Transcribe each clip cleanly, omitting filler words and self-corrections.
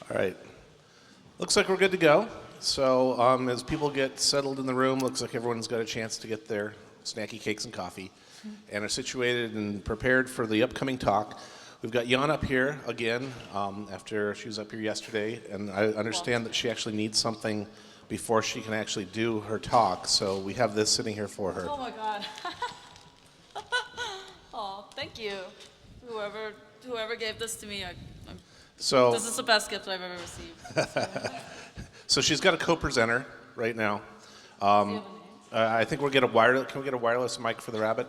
All right. Looks like we're good to go. So as people get settled in the room, looks like everyone's got a chance to get their snacky cakes and coffee and are situated and prepared for the upcoming talk. We've got Jan up here again after she was up here yesterday, and I understand that she actually needs something before she can actually do her talk. So we have this sitting here for her. Oh my God. Oh, thank you. Whoever gave this to me, this is the best gift I've ever received. So she's got a co-presenter right now. I think we'll get a wireless. Can we get a wireless mic for the rabbit?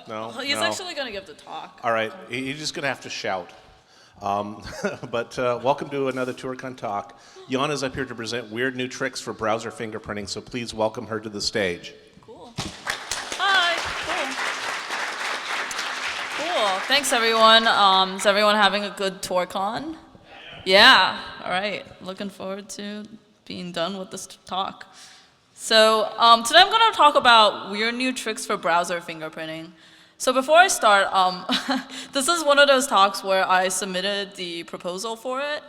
No. He's actually going to give the talk. All right. He's just going to have to shout. But welcome to another Toorcon talk. Jan is up here to present weird new tricks for browser fingerprinting. So please welcome her to the stage. Cool. Hi. Cool. Thanks, everyone. Is everyone having a good Toorcon? Yeah. All right. Looking forward to being done with this talk. So today I'm going to talk about weird new tricks for browser fingerprinting. So before I start, this is one of those talks where I submitted the proposal for it,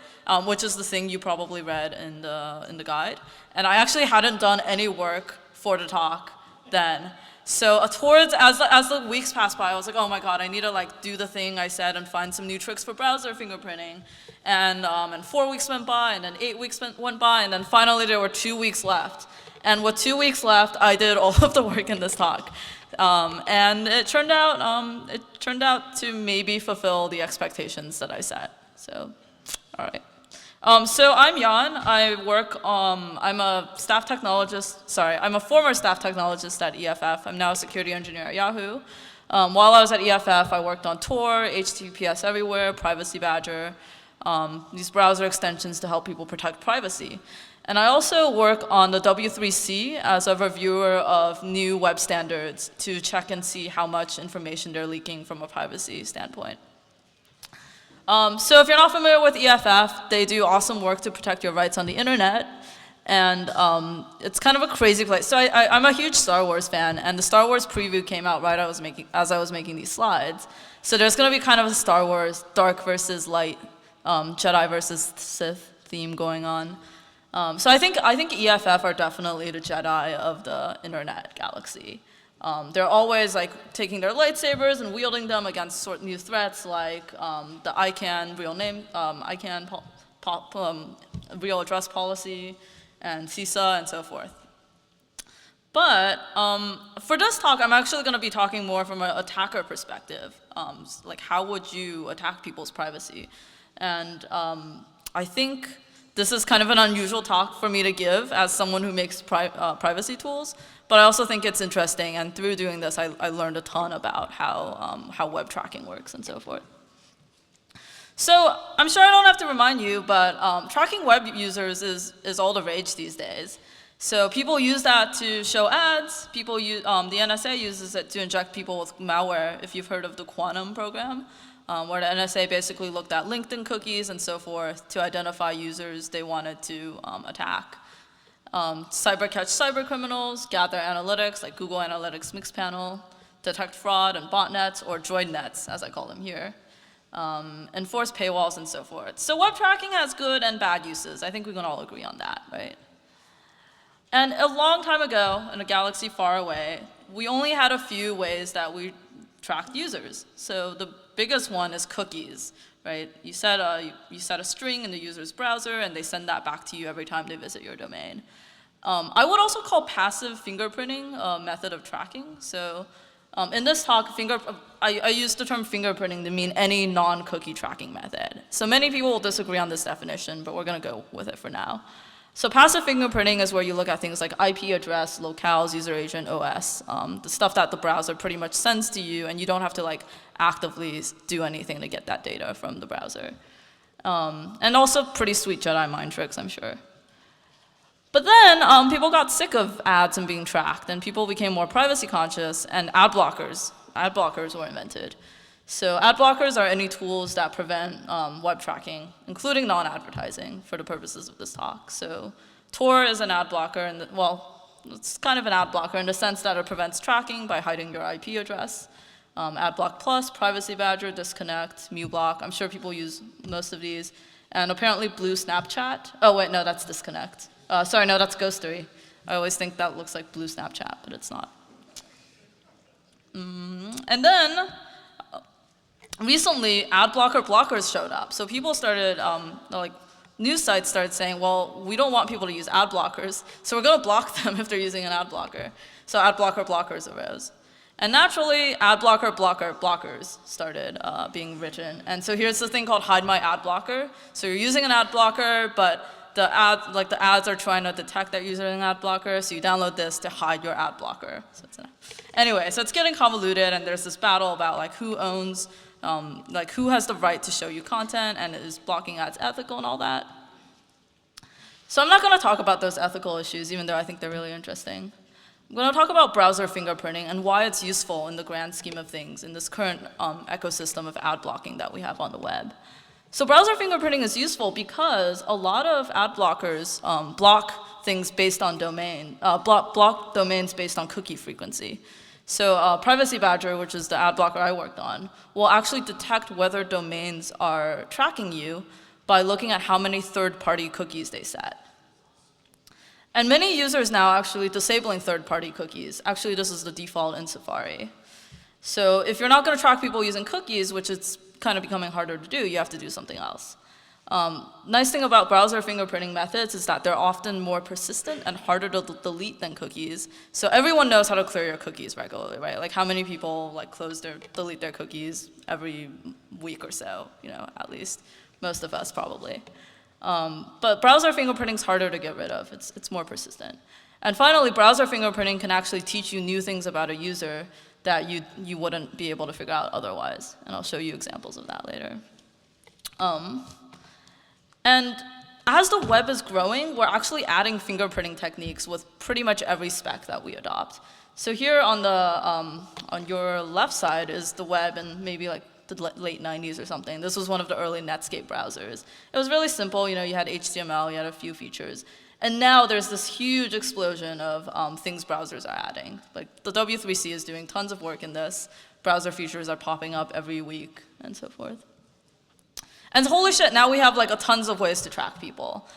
which is the thing you probably read in the guide. And I actually hadn't done any work for the talk then. So as the weeks passed by, I was like, oh my God, I need to do the thing I said and find some new tricks for browser fingerprinting. And 4 weeks went by, and then 8 weeks went by, and then finally there were 2 weeks left. And with 2 weeks left, I did all of the work in this talk. And it turned out to maybe fulfill the expectations that I set. So, all right. So I'm Jan. I work. I'm a staff technologist. Sorry, I'm a former staff technologist at EFF. I'm now a security engineer at Yahoo. While I was at EFF, I worked on Tor, HTTPS Everywhere, Privacy Badger, these browser extensions to help people protect privacy. And I also work on the W3C as a reviewer of new web standards to check and see how much information they're leaking from a privacy standpoint. So if you're not familiar with EFF, they do awesome work to protect your rights on the internet. And it's kind of a crazy place. So I'm a huge Star Wars fan, and the Star Wars preview came out right as I was making these slides. So there's going to be kind of a Star Wars dark versus light, Jedi versus Sith theme going on. So I think EFF are definitely the Jedi of the internet galaxy. They're always taking their lightsabers and wielding them against new threats like the ICANN real address policy and CISA and so forth. But for this talk, I'm actually going to be talking more from an attacker perspective. Like how would you attack people's privacy? And I think this is kind of an unusual talk for me to give as someone who makes privacy tools, but I also think it's interesting, and through doing this, I learned a ton about how web tracking works and so forth. So I'm sure I don't have to remind you, but tracking web users is all the rage these days. So people use that to show ads. The NSA uses it to inject people with malware, if you've heard of the Quantum program. Where the NSA basically looked at LinkedIn cookies and so forth to identify users they wanted to attack. Catch cyber criminals, gather analytics like Google Analytics Mixpanel, detect fraud and botnets, or droid nets, as I call them here, enforce paywalls and so forth. So web tracking has good and bad uses. I think we can all agree on that, right? And a long time ago, in a galaxy far away, we only had a few ways that we tracked users. So the biggest one is cookies, right? You set a string in the user's browser, and they send that back to you every time they visit your domain. I would also call passive fingerprinting a method of tracking. So in this talk, I use the term fingerprinting to mean any non-cookie tracking method. So many people will disagree on this definition, but we're going to go with it for now. So passive fingerprinting is where you look at things like IP address, locales, user agent, OS, the stuff that the browser pretty much sends to you, and you don't have to actively do anything to get that data from the browser. And also pretty sweet Jedi mind tricks, I'm sure. But then people got sick of ads and being tracked, and people became more privacy conscious, and ad blockers were invented. So ad blockers are any tools that prevent web tracking, including non-advertising, for the purposes of this talk. So Tor is an ad blocker, and it's kind of an ad blocker in the sense that it prevents tracking by hiding your IP address. AdBlock Plus, Privacy Badger, Disconnect, MuBlock. I'm sure people use most of these. And apparently blue Snapchat. Oh wait, no, that's disconnect. Sorry, no, that's Ghostery. I always think that looks like blue Snapchat, but it's not. And then recently, ad blocker blockers showed up. So people started, like news sites started saying, well, we don't want people to use ad blockers, so we're going to block them if they're using an ad blocker. So ad blocker blockers arose. And naturally, ad blocker blockers started being written. And so here's the thing called hide my ad blocker. So you're using an ad blocker, but the ads are trying to detect that you're using an ad blocker, so you download this to hide your ad blocker. So anyway, so it's getting convoluted, and there's this battle about like who owns, like who has the right to show you content, and is blocking ads ethical and all that. So I'm not going to talk about those ethical issues, even though I think they're really interesting. I'm going to talk about browser fingerprinting and why it's useful in the grand scheme of things in this current ecosystem of ad blocking that we have on the web. So browser fingerprinting is useful because a lot of ad blockers block things based on domain, block domains based on cookie frequency. So Privacy Badger, which is the ad blocker I worked on, will actually detect whether domains are tracking you by looking at how many third-party cookies they set. And many users now are actually disabling third-party cookies. Actually, this is the default in Safari. So if you're not going to track people using cookies, which it's kind of becoming harder to do, you have to do something else. Nice thing about browser fingerprinting methods is that they're often more persistent and harder to delete than cookies. So everyone knows how to clear your cookies regularly, right? Like how many people like delete their cookies every week or so, you know, at least. Most of us probably. But browser fingerprinting is harder to get rid of. It's more persistent. And finally, browser fingerprinting can actually teach you new things about a user that you wouldn't be able to figure out otherwise. And I'll show you examples of that later. And as the web is growing, we're actually adding fingerprinting techniques with pretty much every spec that we adopt. So here on your left side is the web and maybe like the late 90s or something. This was one of the early Netscape browsers. It was really simple. You know, you had HTML, you had a few features. And now there's this huge explosion of things browsers are adding. Like the W3C is doing tons of work in this. Browser features are popping up every week and so forth. And holy shit, now we have like tons of ways to track people.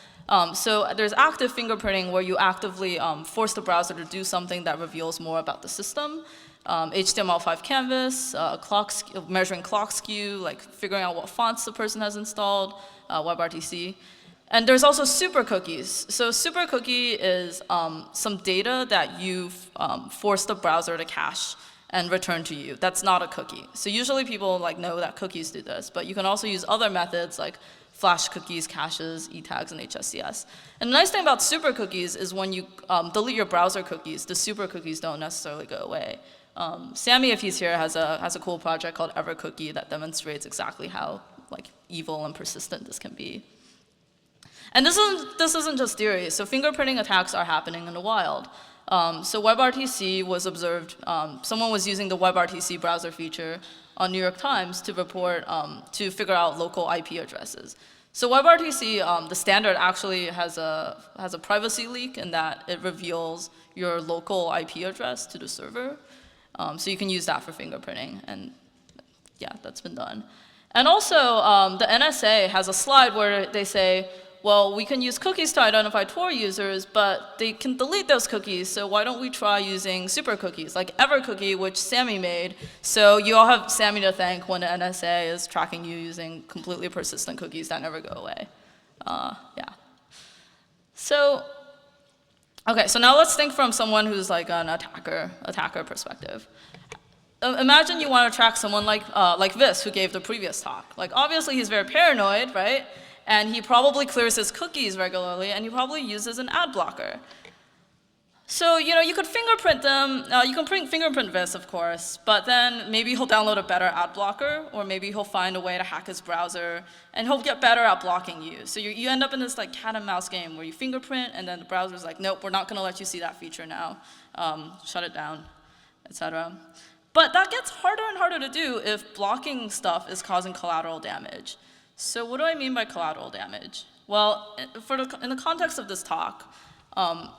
So there's active fingerprinting where you actively force the browser to do something that reveals more about the system. HTML5 canvas, measuring clock skew, like figuring out what fonts the person has installed, WebRTC. And there's also super cookies. So super cookie is some data that you've forced the browser to cache and return to you. That's not a cookie. So usually people like know that cookies do this, but you can also use other methods like flash cookies, caches, e-tags, and HSCS. And the nice thing about super cookies is when you delete your browser cookies, the super cookies don't necessarily go away. Sammy, if he's here, has a cool project called EverCookie that demonstrates exactly how like evil and persistent this can be. And this isn't just theory. So fingerprinting attacks are happening in the wild. So WebRTC was observed. Someone was using the WebRTC browser feature on New York Times to report to figure out local IP addresses. So WebRTC, the standard actually has a privacy leak in that it reveals your local IP address to the server. So you can use that for fingerprinting, and yeah, that's been done. And also, the NSA has a slide where they say, well, we can use cookies to identify Tor users, but they can delete those cookies, so why don't we try using super cookies, like EverCookie, which Sammy made. So you all have Sammy to thank when the NSA is tracking you using completely persistent cookies that never go away. Yeah. So, okay, so now let's think from someone who's like an attacker perspective. Imagine you want to track someone like this, who gave the previous talk. Like, obviously, he's very paranoid, right? And he probably clears his cookies regularly, and he probably uses an ad blocker. So, you know, you could fingerprint them. You can fingerprint this, of course, but then maybe he'll download a better ad blocker, or maybe he'll find a way to hack his browser, and he'll get better at blocking you. So you end up in this like cat and mouse game where you fingerprint, and then the browser's like, nope, we're not going to let you see that feature now. Shut it down, etc. But that gets harder and harder to do if blocking stuff is causing collateral damage. So what do I mean by collateral damage? Well, in the context of this talk, I'm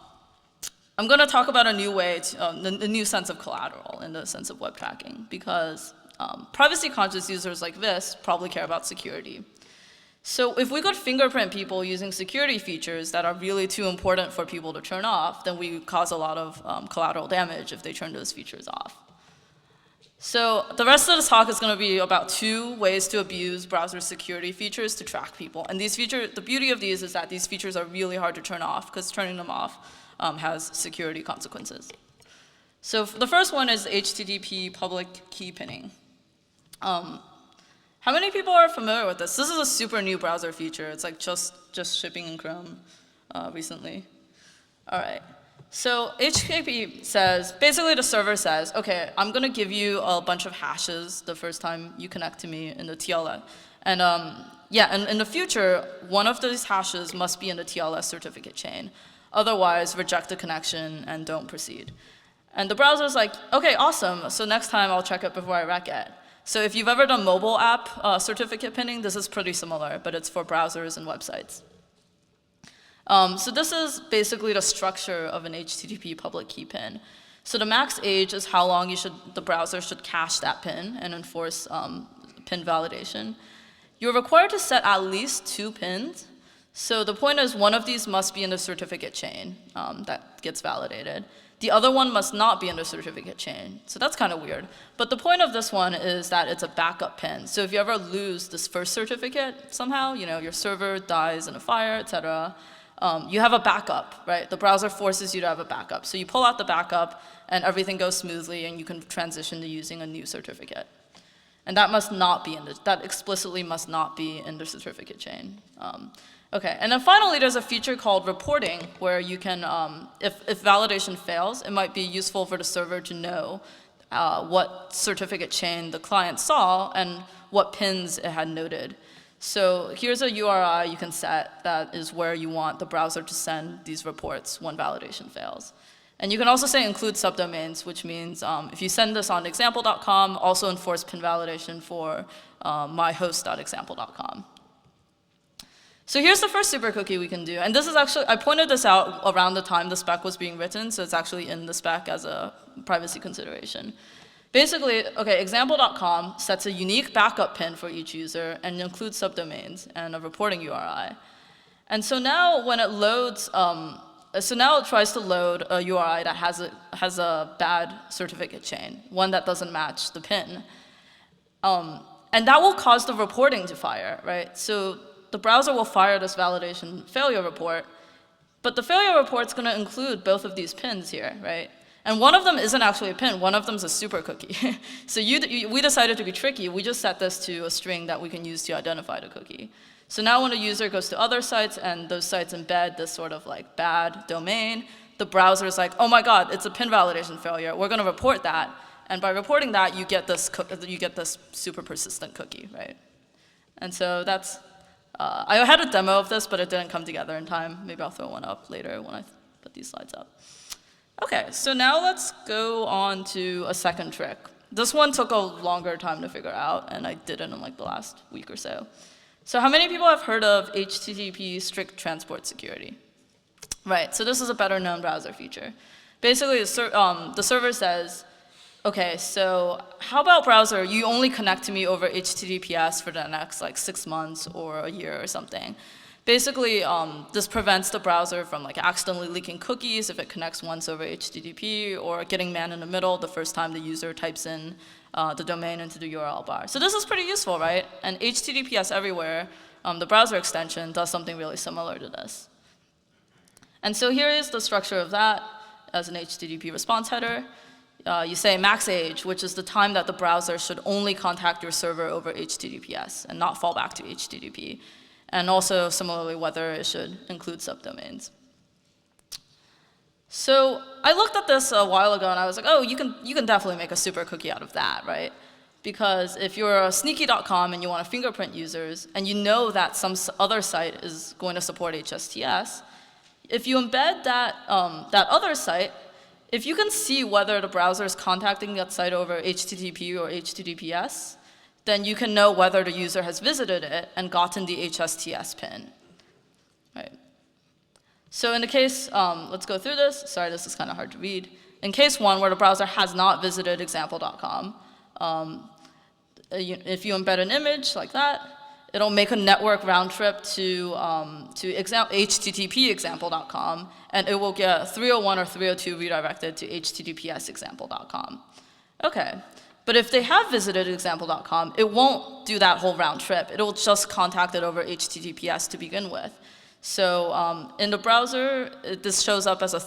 going to talk about a new way, a new sense of collateral in the sense of web tracking, because privacy-conscious users like this probably care about security. So if we could fingerprint people using security features that are really too important for people to turn off, then we cause a lot of collateral damage if they turn those features off. So the rest of this talk is going to be about 2 ways to abuse browser security features to track people. And these features, the beauty of these is that these features are really hard to turn off because turning them off has security consequences. So the first one is HTTP public key pinning. How many people are familiar with this? This is a super new browser feature. It's like just shipping in Chrome recently. All right. So HTTP says, basically the server says, okay, I'm going to give you a bunch of hashes the first time you connect to me in the TLS. And and in the future, one of these hashes must be in the TLS certificate chain. Otherwise, reject the connection and don't proceed. And the browser's like, okay, awesome. So next time I'll check it before I wreck it. So if you've ever done mobile app certificate pinning, this is pretty similar, but it's for browsers and websites. So this is basically the structure of an HTTP public key pin. So the max age is how long the browser should cache that pin and enforce pin validation. You're required to set at least 2 pins. So the point is one of these must be in the certificate chain that gets validated. The other one must not be in the certificate chain. So that's kind of weird. But the point of this one is that it's a backup pin. So if you ever lose this first certificate somehow, your server dies in a fire, etc., you have a backup, right? The browser forces you to have a backup. So you pull out the backup, and everything goes smoothly, and you can transition to using a new certificate. And that must not be that explicitly must not be in the certificate chain. Okay, and then finally, there's a feature called reporting, where you can, if validation fails, it might be useful for the server to know what certificate chain the client saw and what pins it had noted. So here's a URI you can set that is where you want the browser to send these reports when validation fails. And you can also say include subdomains, which means if you send this on example.com, also enforce pin validation for myhost.example.com. So here's the first super cookie we can do. And this is actually, I pointed this out around the time the spec was being written, so it's actually in the spec as a privacy consideration. Basically, okay, example.com sets a unique backup pin for each user and includes subdomains and a reporting URI. And so now when it loads, so now it tries to load a URI that has a bad certificate chain, one that doesn't match the pin. And that will cause the reporting to fire, right? So the browser will fire this validation failure report, but the failure report's going to include both of these pins here, right? And one of them isn't actually a pin, one of them is a super cookie. So we decided to be tricky. We just set this to a string that we can use to identify the cookie. So now when a user goes to other sites and those sites embed this sort of like bad domain, the browser is like, oh my God, it's a pin validation failure. We're going to report that. And by reporting that, you get this super persistent cookie, right? And so that's, I had a demo of this, but it didn't come together in time. Maybe I'll throw one up later when I put these slides up. Okay, so now let's go on to a second trick. This one took a longer time to figure out, and I did it in like the last week or so. So how many people have heard of HTTPStrict transport security? Right, so this is a better known browser feature. Basically, the server says, okay, so how about browser, you only connect to me over HTTPS for the next like 6 months or a year or something. Basically, this prevents the browser from like accidentally leaking cookies if it connects once over HTTP or getting man in the middle the first time the user types in the domain into the URL bar. So this is pretty useful, right? And HTTPS Everywhere, the browser extension, does something really similar to this. And so here is the structure of that as an HTTP response header. You say max age, which is the time that the browser should only contact your server over HTTPS and not fall back to HTTP. And also, similarly, whether it should include subdomains. So I looked at this a while ago, and I was like, oh, you can definitely make a super cookie out of that, right? Because if you're a sneaky.com and you want to fingerprint users, and you know that some other site is going to support HSTS, if you embed that other site, if you can see whether the browser is contacting that site over HTTP or HTTPS, then you can know whether the user has visited it and gotten the HSTS pin. Right. So in the case, let's go through this. Sorry, this is kind of hard to read. In case 1, where the browser has not visited example.com, if you embed an image like that, it'll make a network round trip to httpexample.com, and it will get 301 or 302 redirected to httpsexample.com. Okay, but if they have visited example.com, it won't do that whole round trip. It'll just contact it over HTTPS to begin with. So in the browser, this shows up as a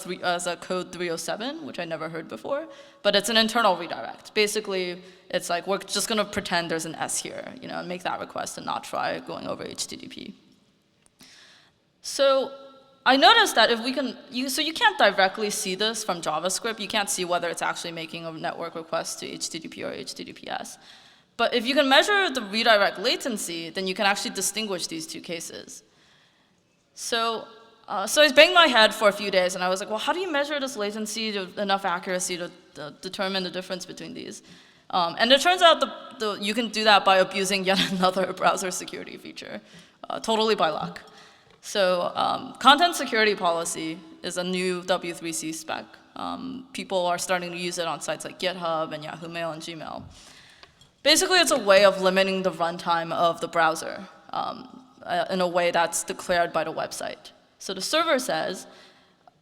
code 307, which I never heard before, but it's an internal redirect. Basically, it's like we're just going to pretend there's an S here, and make that request and not try going over HTTP. So I noticed that if we can, so you can't directly see this from JavaScript. You can't see whether it's actually making a network request to HTTP or HTTPS. But if you can measure the redirect latency, then you can actually distinguish these two cases. So I was banging my head for a few days, and I was like, well, how do you measure this latency to enough accuracy to determine the difference between these? And it turns out you can do that by abusing yet another browser security feature, totally by luck. So content security policy is a new W3C spec. People are starting to use it on sites like GitHub and Yahoo Mail and Gmail. Basically, it's a way of limiting the runtime of the browser in a way that's declared by the website. So the server says,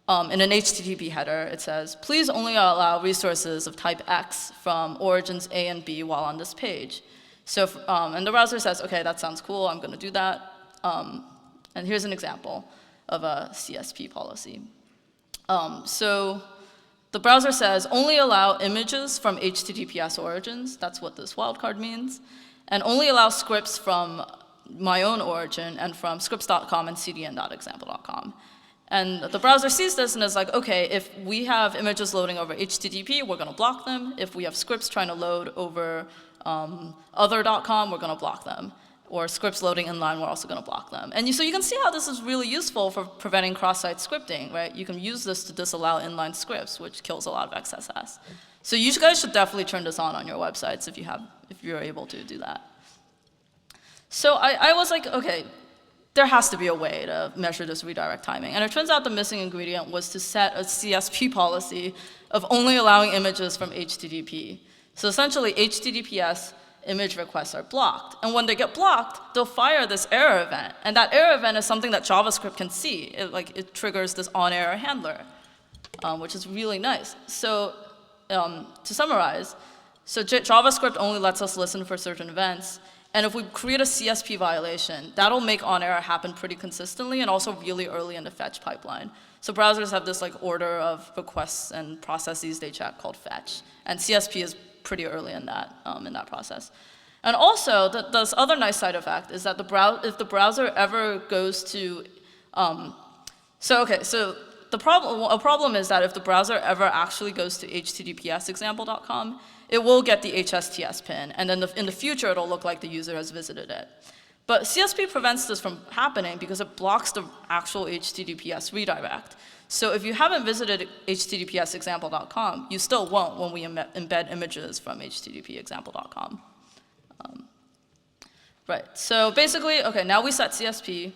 in an HTTP header, it says, please only allow resources of type X from origins A and B while on this page. So, and the browser says, okay, that sounds cool, I'm going to do that. And here's an example of a CSP policy. So the browser says, only allow images from HTTPS origins, that's what this wildcard means, and only allow scripts from my own origin and from scripts.com and cdn.example.com. And the browser sees this and is like, okay, if we have images loading over HTTP, we're going to block them. If we have scripts trying to load over other.com, we're going to block them. Or scripts loading inline, we're also going to block them. And so you can see how this is really useful for preventing cross-site scripting, right? You can use this to disallow inline scripts, which kills a lot of XSS. So you guys should definitely turn this on your websites if you're able to do that. So I was like, okay, there has to be a way to measure this redirect timing. And it turns out the missing ingredient was to set a CSP policy of only allowing images from HTTP. So essentially, HTTPS image requests are blocked. And when they get blocked, they'll fire this error event. And that error event is something that JavaScript can see. It triggers this on-error handler, which is really nice. So to summarize, so JavaScript only lets us listen for certain events. And if we create a CSP violation, that'll make on-error happen pretty consistently and also really early in the fetch pipeline. So browsers have this order of requests and processes they check called fetch. And CSP is pretty early in that process. And also, this other nice side effect is that if the browser ever goes to, a problem is that if the browser ever actually goes to httpsexample.com, it will get the HSTS pin, and then in the future, it'll look like the user has visited it. But CSP prevents this from happening because it blocks the actual HTTPS redirect. So if you haven't visited httpsexample.com, you still won't when we embed images from httpexample.com. Right, so basically, okay, now we set CSP.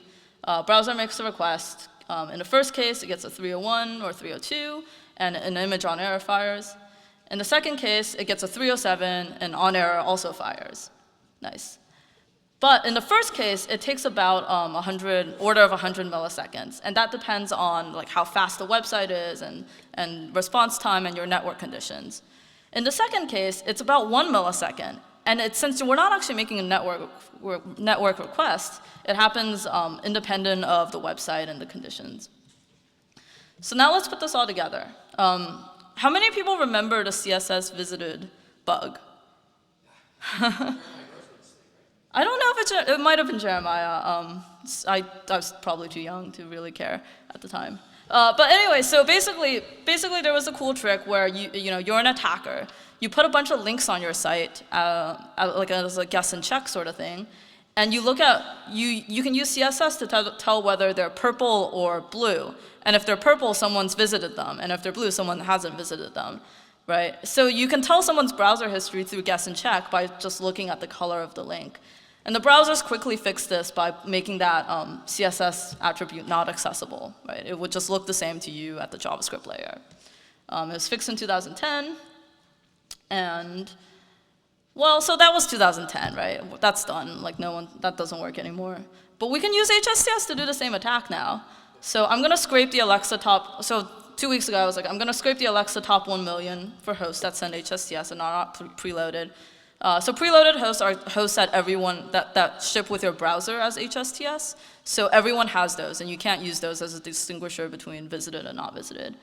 Browser makes a request. In the first case, it gets a 301 or 302, and an image on error fires. In the second case, it gets a 307, and on error also fires. Nice. But in the first case, it takes about order of 100 milliseconds, and that depends on how fast the website is and response time and your network conditions. In the second case, it's about 1 millisecond, and since we're not actually making a network request, it happens independent of the website and the conditions. So now let's put this all together. How many people remember the CSS visited bug? I don't know if it might have been Jeremiah. I was probably too young to really care at the time. But anyway, so basically there was a cool trick where you're an attacker. You put a bunch of links on your site, as a guess and check sort of thing, and you look at you can use CSS to tell whether they're purple or blue. And if they're purple, someone's visited them, and if they're blue, someone hasn't visited them. Right? So you can tell someone's browser history through guess and check by just looking at the color of the link. And the browsers quickly fixed this by making that CSS attribute not accessible. Right? It would just look the same to you at the JavaScript layer. It was fixed in 2010. And Well, so that was 2010, right? That's done. Like that doesn't work anymore. But we can use HSTS to do the same attack now. So I'm gonna scrape the Alexa top. So 2 weeks ago, I was like, I'm gonna scrape the Alexa top 1 million for hosts that send HSTS and are not preloaded. So preloaded hosts are hosts that that ship with your browser as HSTS. So everyone has those, and you can't use those as a distinguisher between visited and not visited.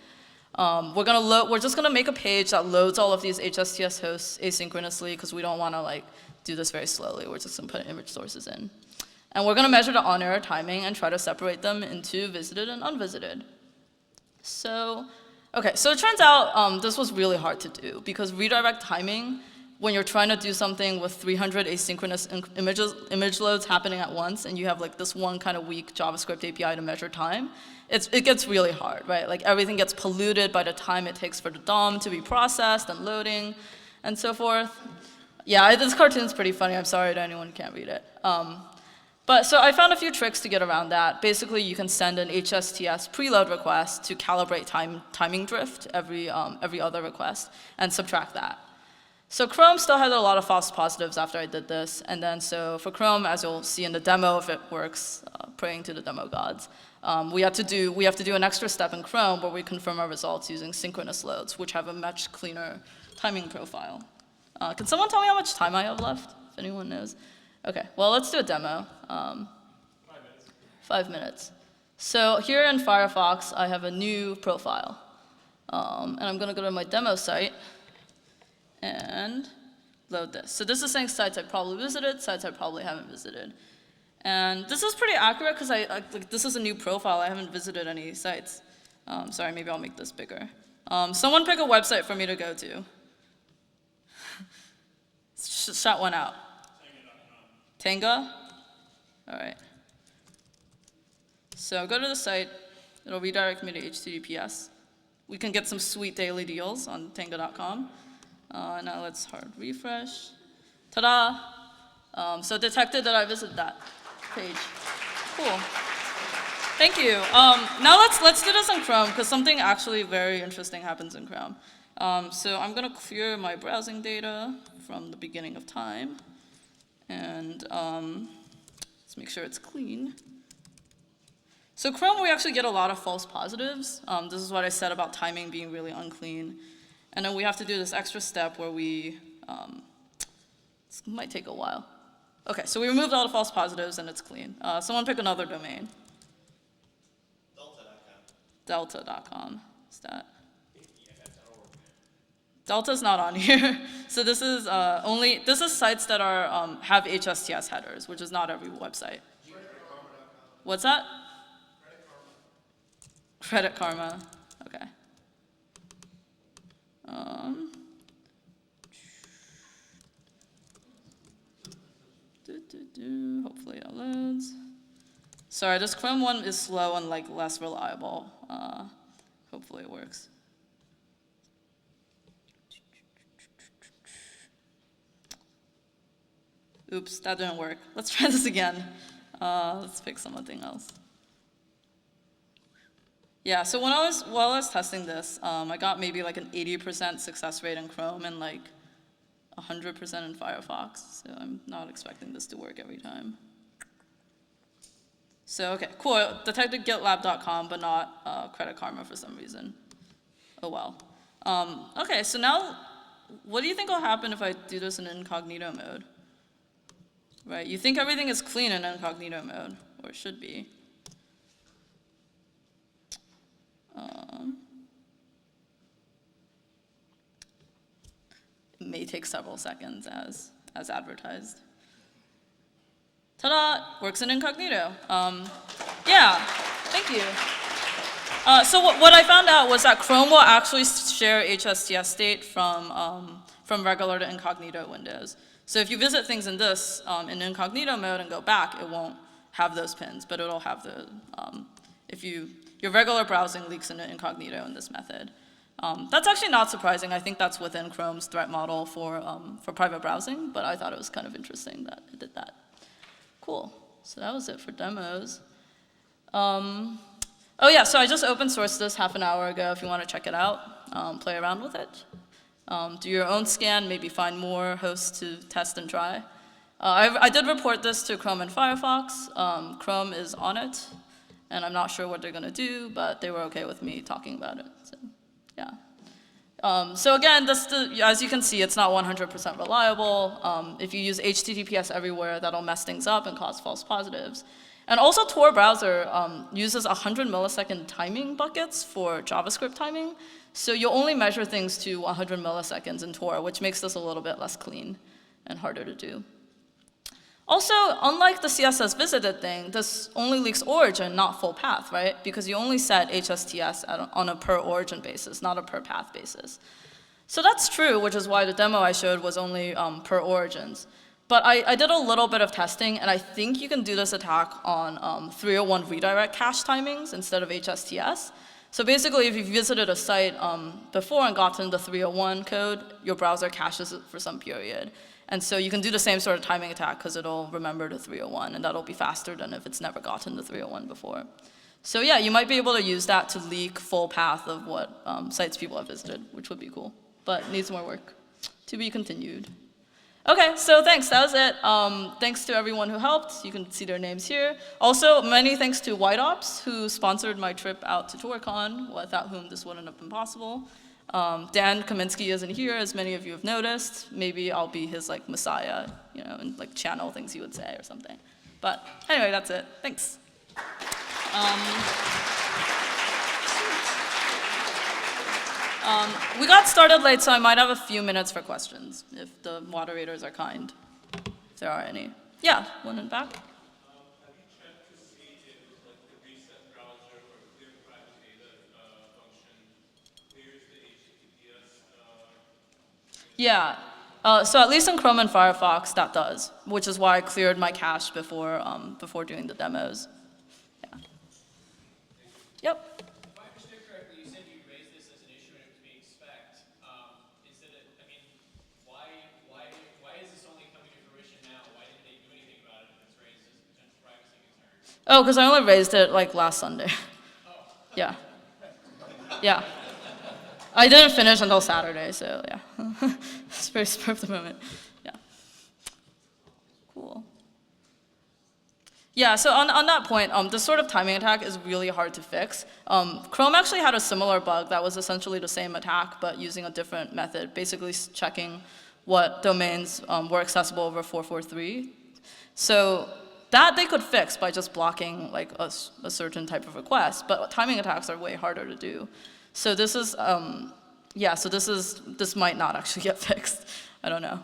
We're just gonna make a page that loads all of these HSTS hosts asynchronously because we don't want to like do this very slowly. We're just gonna put image sources in, and we're gonna measure the on-error timing and try to separate them into visited and unvisited. So, okay, so it turns out this was really hard to do because redirect timing, when you're trying to do something with 300 asynchronous image loads happening at once, and you have like this one kind of weak JavaScript API to measure time, it gets really hard, right? Like everything gets polluted by the time it takes for the DOM to be processed and loading and so forth. Yeah, this cartoon's pretty funny. I'm sorry to anyone who can't read it. But so I found a few tricks to get around that. Basically, you can send an HSTS preload request to calibrate timing drift every other request and subtract that. So Chrome still had a lot of false positives after I did this. And then so for Chrome, as you'll see in the demo, if it works, praying to the demo gods, we have to do an extra step in Chrome where we confirm our results using synchronous loads, which have a much cleaner timing profile. Can someone tell me how much time I have left, if anyone knows? Okay, well, let's do a demo. 5 minutes. 5 minutes. So here in Firefox, I have a new profile. And I'm going to go to my demo site and load this. So this is saying sites I probably visited, sites I probably haven't visited. And this is pretty accurate because like, this is a new profile. I haven't visited any sites. Sorry, maybe I'll make this bigger. Someone pick a website for me to go to. Shot one out. Tanga? All right. So go to the site. It'll redirect me to HTTPS. We can get some sweet daily deals on Tanga.com. Now let's hard refresh. Ta-da! So it detected that I visited that page. Cool. Thank you. Now let's do this in Chrome because something actually very interesting happens in Chrome. So I'm going to clear my browsing data from the beginning of time. And let's make sure it's clean. So Chrome, we actually get a lot of false positives. This is what I said about timing being really unclean. And then we have to do this extra step where we, this might take a while. Okay, so we removed all the false positives and it's clean. Someone pick another domain. Delta.com. Delta.com. Is that? Delta's not on here. So this is sites that are have HSTS headers, which is not every website. What's that? Credit Karma. Okay. Hopefully it loads. Sorry, this Chrome one is slow and like less reliable. Hopefully it works. Oops, that didn't work. Let's try this again. Let's pick something else. Yeah, so while I was testing this, I got maybe like an 80% success rate in Chrome and like 100% in Firefox. So I'm not expecting this to work every time. So okay, cool. Detected GitLab.com, but not Credit Karma for some reason. Oh well. Okay, so now, what do you think will happen if I do this in incognito mode? Right, you think everything is clean in incognito mode, or it should be. It may take several seconds as advertised. Ta-da! Works in incognito. Yeah, thank you. So what I found out was that Chrome will actually share HSTS state from regular to incognito windows. So if you visit things in this in incognito mode and go back, it won't have those pins, but it'll have the your regular browsing leaks into incognito in this method. That's actually not surprising. I think that's within Chrome's threat model for private browsing, but I thought it was kind of interesting that it did that. Cool. So that was it for demos. Oh yeah, so I just open sourced this half an hour ago if you want to check it out, play around with it. Do your own scan, maybe find more hosts to test and try. I did report this to Chrome and Firefox. Chrome is on it, and I'm not sure what they're going to do, but they were okay with me talking about it. So, yeah. So again, as you can see, it's not 100% reliable. If you use HTTPS everywhere, that'll mess things up and cause false positives. And also, Tor browser uses 100 millisecond timing buckets for JavaScript timing. So you'll only measure things to 100 milliseconds in Tor, which makes this a little bit less clean and harder to do. Also, unlike the CSS visited thing, this only leaks origin, not full path, right? Because you only set HSTS on a per origin basis, not a per path basis. So that's true, which is why the demo I showed was only per origins. But I did a little bit of testing, and I think you can do this attack on 301 redirect cache timings instead of HSTS. So basically, if you visited a site before and gotten the 301 code, your browser caches it for some period. And so you can do the same sort of timing attack because it'll remember the 301, and that'll be faster than if it's never gotten the 301 before. So yeah, you might be able to use that to leak full path of what sites people have visited, which would be cool, but needs more work. To be continued. Okay, so thanks, that was it. Thanks to everyone who helped. You can see their names here. Also, many thanks to White Ops, who sponsored my trip out to Toorcon, without whom this wouldn't have been possible. Dan Kaminsky isn't here, as many of you have noticed. Maybe I'll be his like messiah, you know, and like channel things he would say or something. But anyway, that's it. Thanks. We got started late, so I might have a few minutes for questions, if the moderators are kind, if there are any. Yeah, one in the back. Have you checked to see if like the reset browser or clear private data function clears the HTTPS? Yeah. So at least in Chrome and Firefox, that does, which is why I cleared my cache before doing the demos. Yeah. Yep. If I understood correctly, you said you raised this as an issue and it was being spec'd. Why is this only coming to fruition now? Why didn't they do anything about it if it's raised as a potential privacy concern? Oh, because I only raised it like last Sunday. Yeah. Yeah. I didn't finish until Saturday, so yeah. It's very spur of the moment. Yeah. Cool. Yeah, so on that point, this sort of timing attack is really hard to fix. Chrome actually had a similar bug that was essentially the same attack, but using a different method, basically checking what domains were accessible over 443. So that they could fix by just blocking like a certain type of request, but timing attacks are way harder to do. So this is, this might not actually get fixed. I don't know.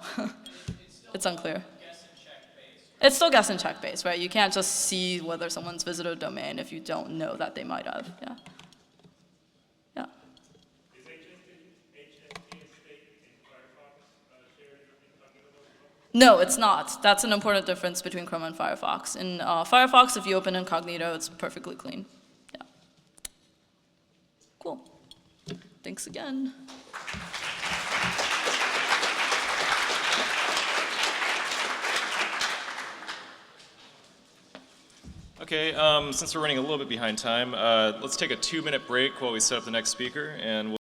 It's unclear. It's still guess and check based, right? You can't just see whether someone's visited a domain if you don't know that they might have. Yeah. Yeah. Is HTTPStrict in Firefox shared everything talking about? No, it's not. That's an important difference between Chrome and Firefox. In Firefox, if you open incognito, it's perfectly clean. Yeah. Cool. Thanks again. Okay, since we're running a little bit behind time, let's take a 2-minute break while we set up the next speaker, and we'll